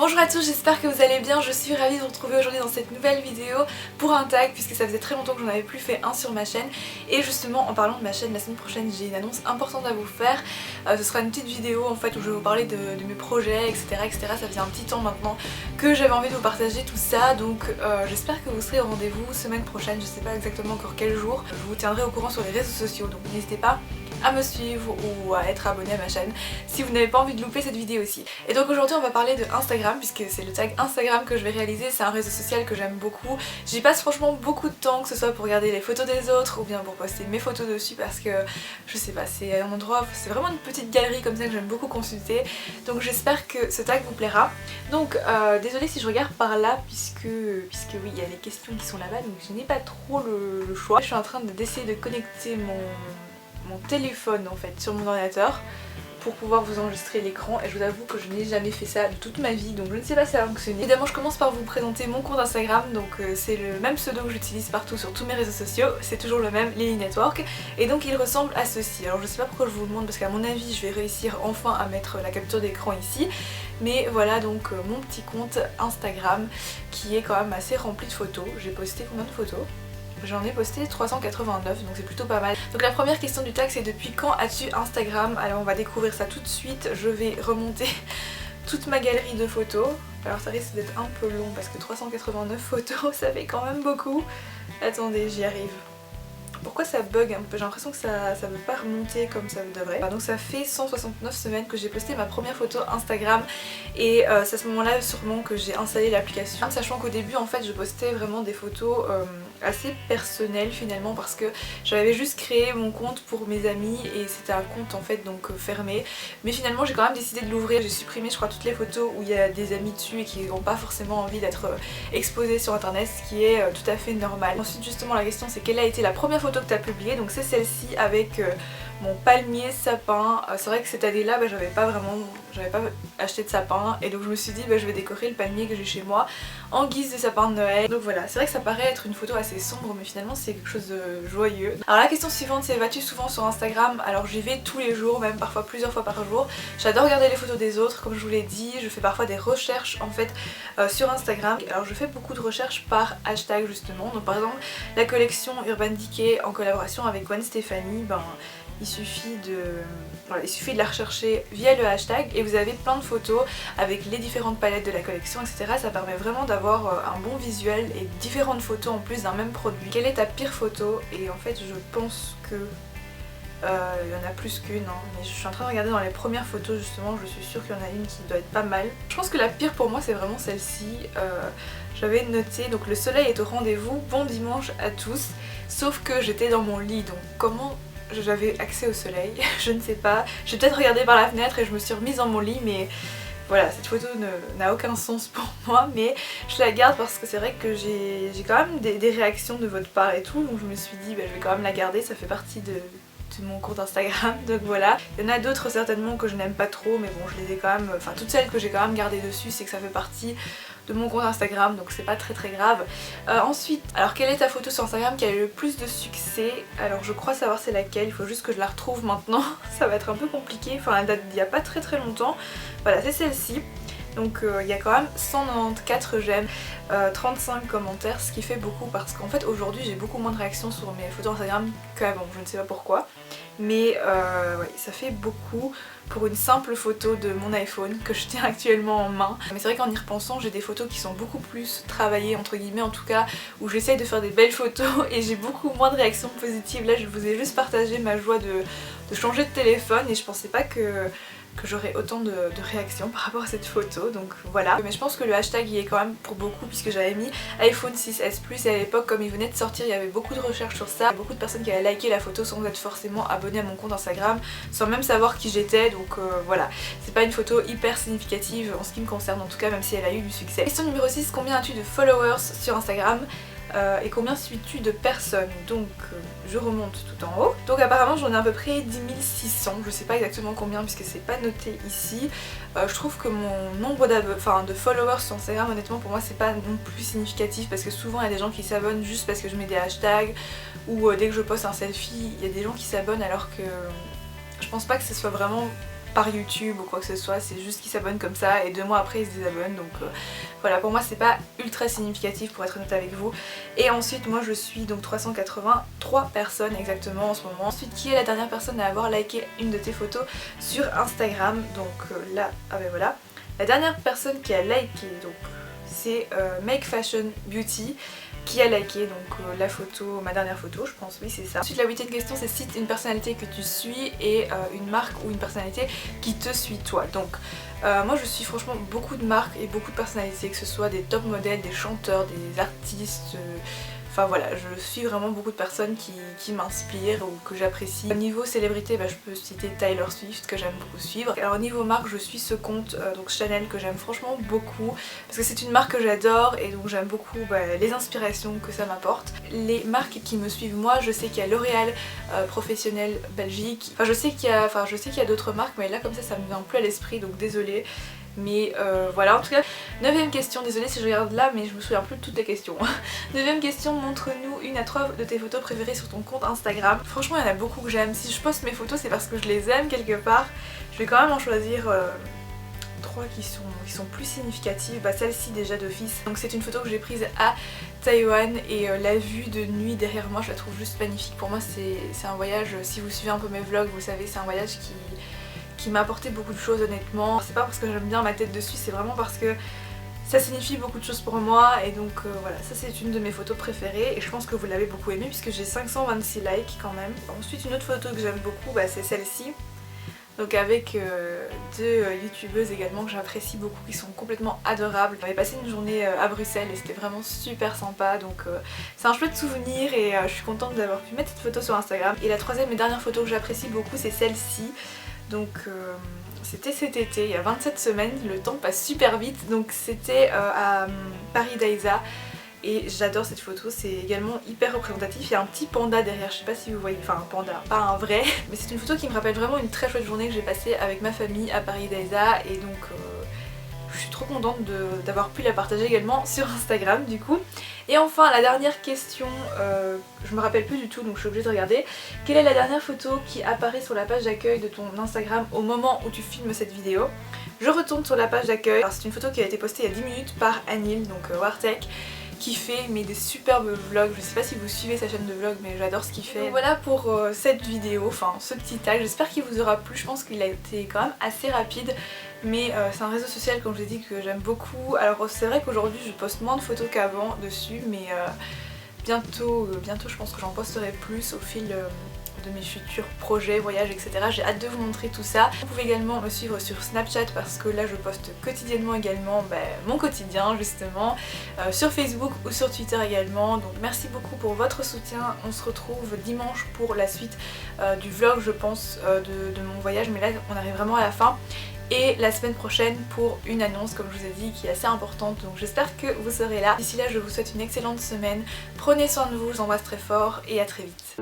Bonjour à tous, j'espère que vous allez bien, je suis ravie de vous retrouver aujourd'hui dans cette nouvelle vidéo pour un tag puisque ça faisait très longtemps que j'en avais plus fait un sur ma chaîne. Et justement en parlant de ma chaîne, la semaine prochaine j'ai une annonce importante à vous faire. Ce sera une petite vidéo en fait où je vais vous parler de mes projets etc. Ça faisait un petit temps maintenant que j'avais envie de vous partager tout ça, donc j'espère que vous serez au rendez-vous semaine prochaine, je sais pas exactement encore quel jour. Je vous tiendrai au courant sur les réseaux sociaux, donc n'hésitez pas à me suivre ou à être abonné à ma chaîne si vous n'avez pas envie de louper cette vidéo aussi. Et donc aujourd'hui on va parler de Instagram puisque c'est le tag Instagram que je vais réaliser, c'est un réseau social que j'aime beaucoup. J'y passe franchement beaucoup de temps, que ce soit pour regarder les photos des autres ou bien pour poster mes photos dessus parce que je sais pas, c'est un endroit, c'est vraiment une petite galerie comme ça que j'aime beaucoup consulter. Donc j'espère que ce tag vous plaira. Donc désolée si je regarde par là puisque oui il y a les questions qui sont là-bas donc je n'ai pas trop le choix. Je suis en train d'essayer de connecter mon téléphone en fait sur mon ordinateur pour pouvoir vous enregistrer l'écran et je vous avoue que je n'ai jamais fait ça de toute ma vie donc je ne sais pas si ça va fonctionner. Évidemment je commence par vous présenter mon compte Instagram, donc c'est le même pseudo que j'utilise partout sur tous mes réseaux sociaux, c'est toujours le même, Lily Network, et donc il ressemble à ceci. Alors je sais pas pourquoi je vous le montre parce qu'à mon avis je vais réussir enfin à mettre la capture d'écran ici, mais voilà donc mon petit compte Instagram qui est quand même assez rempli de photos. J'ai posté combien de photos ? J'en ai posté 389 donc c'est plutôt pas mal. Donc la première question du tag c'est depuis quand as-tu Instagram? Alors on va découvrir ça tout de suite, je vais remonter toute ma galerie de photos. Alors ça risque d'être un peu long parce que 389 photos ça fait quand même beaucoup. Attendez, j'y arrive. Pourquoi ça bug un peu? J'ai l'impression que ça veut pas remonter comme ça devrait. Donc ça fait 169 semaines que j'ai posté ma première photo Instagram et c'est à ce moment là sûrement que j'ai installé l'application. Sachant qu'au début en fait je postais vraiment des photos assez personnelles finalement parce que j'avais juste créé mon compte pour mes amis et c'était un compte en fait donc fermé. Mais finalement j'ai quand même décidé de l'ouvrir, j'ai supprimé je crois toutes les photos où il y a des amis dessus et qui n'ont pas forcément envie d'être exposées sur internet, ce qui est tout à fait normal. Ensuite justement la question c'est quelle a été la première photo que tu as publiée, donc c'est celle-ci avec mon palmier sapin. C'est vrai que cette année là j'avais pas acheté de sapin et donc je me suis dit je vais décorer le palmier que j'ai chez moi en guise de sapin de Noël. Donc voilà, c'est vrai que ça paraît être une photo assez sombre mais finalement c'est quelque chose de joyeux. Alors la question suivante c'est vas-tu souvent sur Instagram? Alors j'y vais tous les jours, même parfois plusieurs fois par jour. J'adore regarder les photos des autres comme je vous l'ai dit, je fais parfois des recherches en fait sur Instagram. Alors je fais beaucoup de recherches par hashtag justement, donc par exemple la collection Urban Decay en collaboration avec Gwen Stefani, il suffit de la rechercher via le hashtag et vous avez plein de photos avec les différentes palettes de la collection etc. Ça permet vraiment d'avoir un bon visuel et différentes photos en plus d'un même produit. Quelle est ta pire photo? Et en fait je pense que il y en a plus qu'une mais je suis en train de regarder dans les premières photos justement, je suis sûre qu'il y en a une qui doit être pas mal. Je pense que la pire pour moi c'est vraiment celle-ci. J'avais noté donc le soleil est au rendez-vous, bon dimanche à tous, sauf que j'étais dans mon lit donc comment j'avais accès au soleil, je ne sais pas. J'ai peut-être regardé par la fenêtre et je me suis remise dans mon lit mais voilà, cette photo n'a aucun sens pour moi mais je la garde parce que c'est vrai que j'ai quand même des réactions de votre part et tout donc je me suis dit je vais quand même la garder, ça fait partie de mon compte Instagram donc voilà. Il y en a d'autres certainement que je n'aime pas trop mais bon je les ai quand même, enfin toutes celles que j'ai quand même gardées dessus c'est que ça fait partie de mon compte Instagram donc c'est pas très grave. Ensuite, alors quelle est ta photo sur Instagram qui a eu le plus de succès? Alors je crois savoir c'est laquelle, il faut juste que je la retrouve maintenant, ça va être un peu compliqué, enfin elle date d'il y a pas très longtemps. Voilà c'est celle-ci. Donc il y a quand même 194 j'aime, 35 commentaires, ce qui fait beaucoup parce qu'en fait aujourd'hui j'ai beaucoup moins de réactions sur mes photos Instagram qu'avant, je ne sais pas pourquoi. Mais ouais, ça fait beaucoup pour une simple photo de mon iPhone que je tiens actuellement en main. Mais c'est vrai qu'en y repensant j'ai des photos qui sont beaucoup plus travaillées entre guillemets en tout cas, où j'essaye de faire des belles photos et j'ai beaucoup moins de réactions positives. Là je vous ai juste partagé ma joie de changer de téléphone et je pensais pas que j'aurais autant de réactions par rapport à cette photo donc voilà. Mais je pense que le hashtag y est quand même pour beaucoup puisque j'avais mis iPhone 6S Plus et à l'époque comme il venait de sortir il y avait beaucoup de recherches sur ça, beaucoup de personnes qui avaient liké la photo sans être forcément abonnées à mon compte Instagram, sans même savoir qui j'étais donc voilà. C'est pas une photo hyper significative en ce qui me concerne en tout cas même si elle a eu du succès. Question numéro 6, combien as-tu de followers sur Instagram? Et combien suis-tu de personnes? Donc je remonte tout en haut. Donc apparemment j'en ai à peu près 10 600, je sais pas exactement combien puisque c'est pas noté ici. Je trouve que mon nombre de followers sur Instagram honnêtement pour moi c'est pas non plus significatif parce que souvent il y a des gens qui s'abonnent juste parce que je mets des hashtags ou dès que je poste un selfie il y a des gens qui s'abonnent alors que je pense pas que ce soit vraiment par YouTube ou quoi que ce soit, c'est juste qu'ils s'abonnent comme ça et 2 mois après ils se désabonnent, donc voilà, pour moi c'est pas ultra significatif pour être honnête avec vous. Et ensuite moi je suis donc 383 personnes exactement en ce moment. Ensuite, qui est la dernière personne à avoir liké une de tes photos sur Instagram? Donc là, ah ben voilà, la dernière personne qui a liké donc c'est Make Fashion Beauty qui a liké donc la photo, ma dernière photo je pense, oui c'est ça. Ensuite la 8ème question c'est cite une personnalité que tu suis et une marque ou une personnalité qui te suit toi. Donc moi je suis franchement beaucoup de marques et beaucoup de personnalités, que ce soit des top modèles, des chanteurs, des artistes, enfin voilà, je suis vraiment beaucoup de personnes qui m'inspirent ou que j'apprécie. Au niveau célébrité, je peux citer Taylor Swift que j'aime beaucoup suivre. Alors au niveau marque, je suis ce compte donc Chanel que j'aime franchement beaucoup parce que c'est une marque que j'adore et donc j'aime beaucoup les inspirations que ça m'apporte. Les marques qui me suivent moi, je sais qu'il y a L'Oréal Professionnel Belgique. Enfin je sais qu'il y a d'autres marques, mais là comme ça me vient plus à l'esprit, donc désolée. Mais voilà, en tout cas, 9ème question, désolée si je regarde là mais je me souviens plus de toutes les questions. 9ème question, montre-nous une à 3 de tes photos préférées sur ton compte Instagram. Franchement il y en a beaucoup que j'aime, si je poste mes photos c'est parce que je les aime quelque part. Je vais quand même en choisir 3 qui sont plus significatives. Celle-ci déjà d'office, donc c'est une photo que j'ai prise à Taïwan et la vue de nuit derrière moi je la trouve juste magnifique. Pour moi c'est un voyage, si vous suivez un peu mes vlogs vous savez c'est un voyage qui m'a apporté beaucoup de choses honnêtement. C'est pas parce que j'aime bien ma tête dessus, c'est vraiment parce que ça signifie beaucoup de choses pour moi et donc voilà, ça c'est une de mes photos préférées et je pense que vous l'avez beaucoup aimée puisque j'ai 526 likes quand même. Ensuite une autre photo que j'aime beaucoup c'est celle-ci, donc avec 2 youtubeuses également que j'apprécie beaucoup, qui sont complètement adorables. On avait passé une journée à Bruxelles et c'était vraiment super sympa, donc c'est un chouette souvenir et je suis contente d'avoir pu mettre cette photo sur Instagram. Et la 3ème et dernière photo que j'apprécie beaucoup c'est celle-ci. Donc c'était cet été, il y a 27 semaines, le temps passe super vite, donc c'était à Paris Daiza et j'adore cette photo, c'est également hyper représentatif, il y a un petit panda derrière, je sais pas si vous voyez, enfin un panda, pas un vrai, mais c'est une photo qui me rappelle vraiment une très chouette journée que j'ai passée avec ma famille à Paris Daiza et donc je suis trop contente d'avoir pu la partager également sur Instagram du coup. Et enfin la dernière question, je me rappelle plus du tout donc je suis obligée de regarder. Quelle est la dernière photo qui apparaît sur la page d'accueil de ton Instagram au moment où tu filmes cette vidéo? Je retourne sur la page d'accueil, c'est une photo qui a été postée il y a 10 minutes par Anil, donc Wartech, qui fait des superbes vlogs. Je sais pas si vous suivez sa chaîne de vlog mais j'adore ce qu'il fait. Donc voilà pour cette vidéo, enfin ce petit tag, j'espère qu'il vous aura plu. Je pense qu'il a été quand même assez rapide mais c'est un réseau social comme je vous ai dit que j'aime beaucoup. Alors c'est vrai qu'aujourd'hui je poste moins de photos qu'avant dessus mais bientôt je pense que j'en posterai plus au fil de mes futurs projets, voyages, etc. J'ai hâte de vous montrer tout ça. Vous pouvez également me suivre sur Snapchat parce que là je poste quotidiennement également mon quotidien justement, sur Facebook ou sur Twitter également. Donc merci beaucoup pour votre soutien. On se retrouve dimanche pour la suite du vlog je pense de mon voyage, mais là on arrive vraiment à la fin. Et la semaine prochaine pour une annonce comme je vous ai dit qui est assez importante, donc j'espère que vous serez là. D'ici là je vous souhaite une excellente semaine, prenez soin de vous, je vous embrasse très fort et à très vite.